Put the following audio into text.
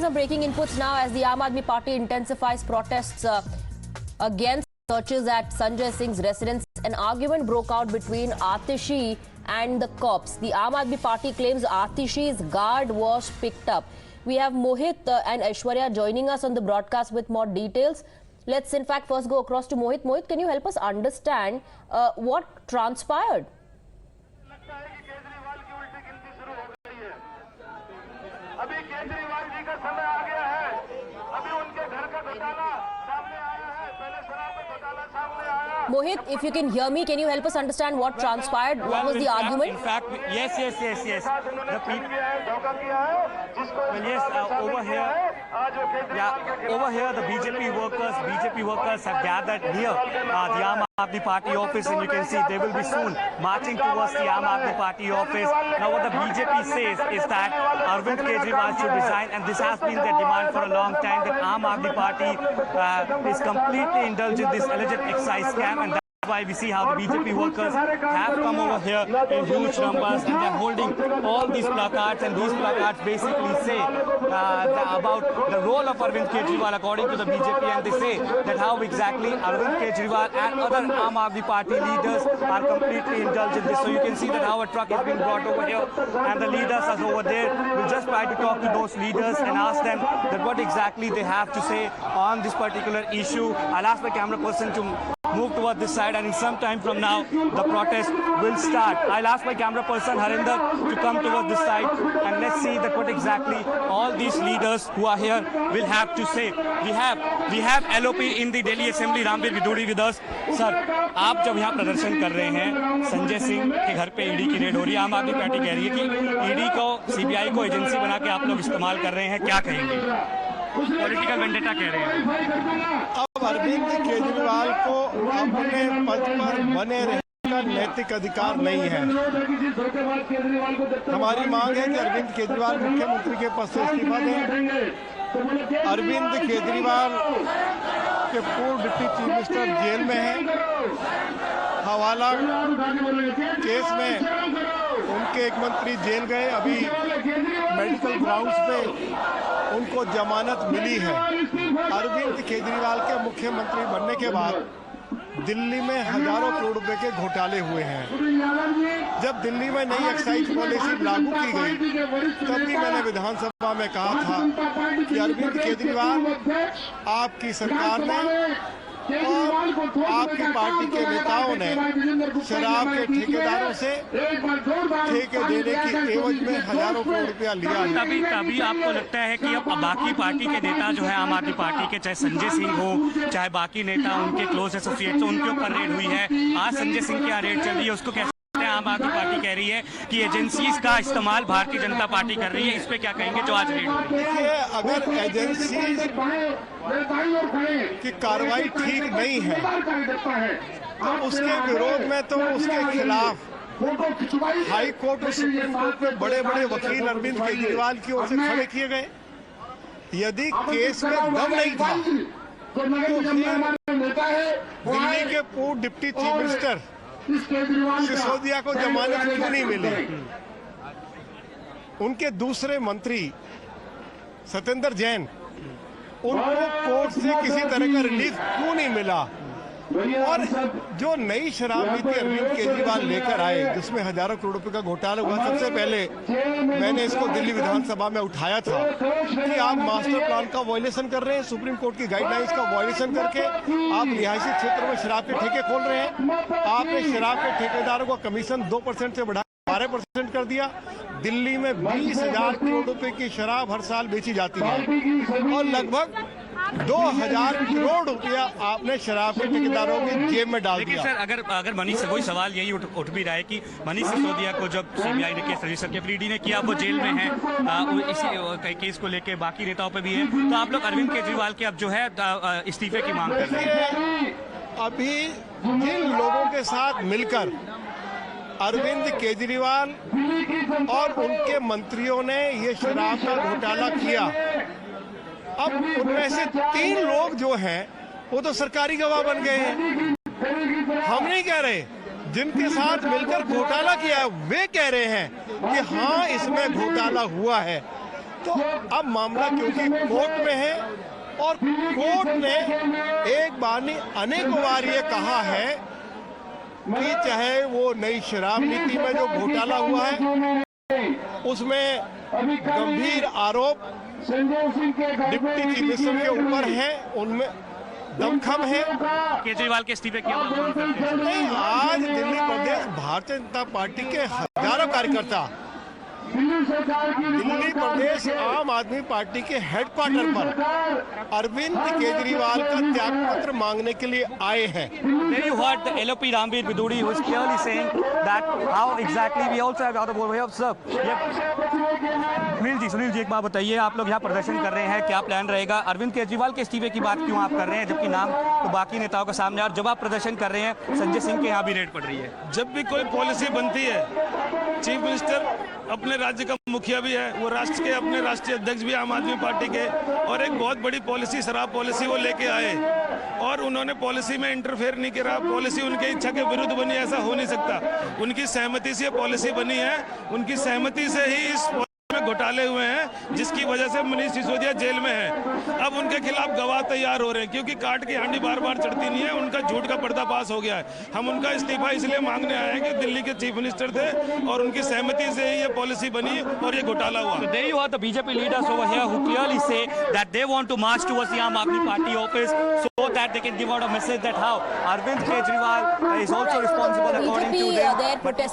some breaking inputs now as the Aam Aadmi Party intensifies protests against searches at Sanjay Singh's residence. An argument broke out between Atishi and the cops. The Aam Aadmi Party claims Atishi's guard was picked up. We have Mohit and Aishwarya joining us on the broadcast with more details. Let's in fact first go across to Mohit. Mohit, can you help us understand what transpired? अभी केजरीवाल जी का समय आ गया है। अभी उनके घर का घोटाला सामने आया है। पहले शराब का घोटाला सामने आया। Mohit, if you can hear me, can you help us understand what transpired? What was the argument? In fact, yes. The people. Over here, the BJP workers have gathered near the Aam Aadmi Party office, and you can see they will be soon marching towards the Aam Aadmi Party office. Now, what the BJP says is that Arvind Kejriwal should resign, and this has been their demand for a long time. That Aam Aadmi Party is completely indulged in this alleged excise scam, and why we see how the BJP workers have come over here in huge numbers, and they're holding all these placards, and these placards basically say about the role of Arvind Kejriwal according to the BJP, and they say that how exactly Arvind Kejriwal and other Aam Aadmi Party leaders are completely indulged in this. So you can see that how a truck is being brought over here, and the leaders are over there. We'll just try to talk to those leaders and ask them that what exactly they have to say on this particular issue. I'll ask my camera person to move towards this side, and in some time from now the protest will start. I'll ask my camera person Harinder to come towards this side, and let's see that what exactly all these leaders who are here will have to say. We have LOP in the Delhi Assembly, Ramveer Viduri with us. Sir, आप जब यहाँ प्रदर्शन कर रहे हैं, संजय सिंह के घर पे ईडी की रेड हो रही है, आम आदमी पार्टी कह रही है कि ईडी को सीबीआई को एजेंसी बना के आप लोग इस्तेमाल कर रहे हैं, क्या कहेंगे? पॉलिटिकल वेंडेटा कह रहे हैं। अब अरविंद केजरीवाल को अपने पद पर बने रहने का नैतिक अधिकार नहीं है। हमारी मांग है कि अरविंद केजरीवाल मुख्यमंत्री के पद से इस्तीफा दें। अरविंद केजरीवाल के पूर्व डिप्टी चीफ मिनिस्टर जेल में हैं। हवाला केस में उनके एक मंत्री जेल गए, अभी मेडिकल ग्राउंड्स पे उनको जमानत मिली है। अरविंद केजरीवाल के मुख्यमंत्री बनने के बाद दिल्ली में हजारों करोड़ रुपए के घोटाले हुए हैं। जब दिल्ली में नई एक्साइज पॉलिसी लागू की गई, तब भी मैंने विधानसभा में कहा था कि अरविंद केजरीवाल, आपकी सरकार ने और आपकी पार्टी के नेताओं ने शराब के ठेकेदारों से ठेके देने की एवज में हजारों करोड़ रुपया लिया है। तभी आपको लगता है कि अब बाकी पार्टी के नेता जो है आम आदमी पार्टी के, चाहे संजय सिंह हो, चाहे बाकी नेता उनके क्लोज एसोसिएट्स, उनके ऊपर रेड हुई है। आज संजय सिंह की रेड चल रही है, उसको कैसे आम आदमी पार्टी कह रही है कि एजेंसीज का इस्तेमाल भारतीय जनता पार्टी कर रही है, इस पे क्या कहेंगे जो आज रेड हुई? देखिए, अगर एजेंसी की कार्रवाई ठीक नहीं है तो उसके विरोध में तो उसके खिलाफ हाई कोर्ट और सुप्रीम कोर्ट में बड़े बड़े वकील अरविंद केजरीवाल की ओर से खड़े किए गए। यदि केस में दम नहीं था तो दिल्ली के पूर्व डिप्टी चीफ मिनिस्टर सिसोदिया को जमानत क्यों नहीं मिली? उनके दूसरे मंत्री सत्येंद्र जैन, उनको कोर्ट से किसी तरह का रिलीफ क्यों नहीं मिला? और जो नई शराब नीति अरविंद केजरीवाल लेकर आए, जिसमें हजारों करोड़ रुपए का घोटाला हुआ, सबसे पहले मैंने इसको दिल्ली विधानसभा में उठाया था कि आप मास्टर प्लान का वायलेशन कर रहे हैं, सुप्रीम कोर्ट की गाइडलाइंस का वायलेशन करके आप रिहायशी क्षेत्र में शराब के ठेके खोल रहे हैं। आपने शराब के ठेकेदारों का कमीशन 2% से बढ़ा 12% कर दिया। दिल्ली में 20,000 करोड़ रुपए की शराब हर साल बेची जाती है और लगभग 2,000 करोड़ रुपया आपने शराब के ठेकेदारों की जेब में डाल दिया। लेकिन सर, अगर मनीष, वही सवाल यही उठ भी रहा है कि मनीष सिसोदिया को जब सीबीआई ने केस रजिस्टर किया, ईडी ने किया, वो जेल में है, इसी केस को लेके बाकी नेताओं पे भी है, तो आप लोग अरविंद केजरीवाल के अब जो है इस्तीफे की मांग कर रहे हैं। अभी जिन लोगों के साथ मिलकर अरविंद केजरीवाल और उनके मंत्रियों ने ये शराब का घोटाला किया, अब उनमें से 3 लोग जो हैं वो तो सरकारी गवाह बन गए हैं। हम नहीं कह रहे, जिनके साथ मिलकर घोटाला किया वे कह रहे हैं कि हाँ, इसमें घोटाला हुआ है। तो अब मामला क्योंकि कोर्ट में है और कोर्ट ने एक बार नहीं अनेकों बार ये कहा है कि चाहे वो नई शराब नीति में जो घोटाला हुआ है उसमें गंभीर आरोप डिप्टी चीफ मिनिस्टर के ऊपर है, उनमें दमखम है। केजरीवाल के इस्तीफे की आप मांग करते हैं? नहीं, आज दिल्ली प्रदेश भारतीय जनता पार्टी के हजारों कार्यकर्ता दिल्ली प्रदेश आम आदमी पार्टी के हेडक्वार्टर पर अरविंद केजरीवाल का त्यागपत्र मांगने के लिए आए हैं। There you heard the LOP Rambir Biduri, who is clearly saying that how exactly we also have out of way of sir. Sunil ji एक बात बताइए, आप लोग यहाँ प्रदर्शन कर रहे हैं, क्या प्लान रहेगा? अरविंद केजरीवाल के इस्तीफे की बात क्यों आप कर रहे हैं, जबकि नाम तो बाकी नेताओं के सामने, और जब आप प्रदर्शन कर रहे हैं संजय सिंह के यहाँ भी रेड पड़ रही है। जब भी कोई पॉलिसी बनती है, चीफ मिनिस्टर अपने राज्य का मुखिया भी है, वो राष्ट्र के अपने राष्ट्रीय अध्यक्ष भी आम आदमी पार्टी के, और एक बहुत बड़ी पॉलिसी शराब पॉलिसी वो लेके आए और उन्होंने पॉलिसी में इंटरफेयर नहीं करा। पॉलिसी उनके इच्छा के विरुद्ध बनी, ऐसा हो नहीं सकता। उनकी सहमति से पॉलिसी बनी है, उनकी सहमति से ही इस में घोटाले हुए हैं, जिसकी वजह से मनीष सिसोदिया जेल में है। अब उनके खिलाफ गवाह तैयार हो रहे हैं, क्योंकि काट की हांडी बार बार चढ़ती नहीं है, उनका झूठ का पर्दाफाश हो गया है। हम उनका इस्तीफा इसलिए मांगने आए हैं कि दिल्ली के चीफ मिनिस्टर थे और उनकी सहमति से ही ये पॉलिसी बनी और ये घोटाला हुआ। There you are the BJP leaders over here who clearly say that they want to march towards the Aam Aadmi Party office so that they can give out a message that how Arvind Kejriwal is also responsible according to them. Their protest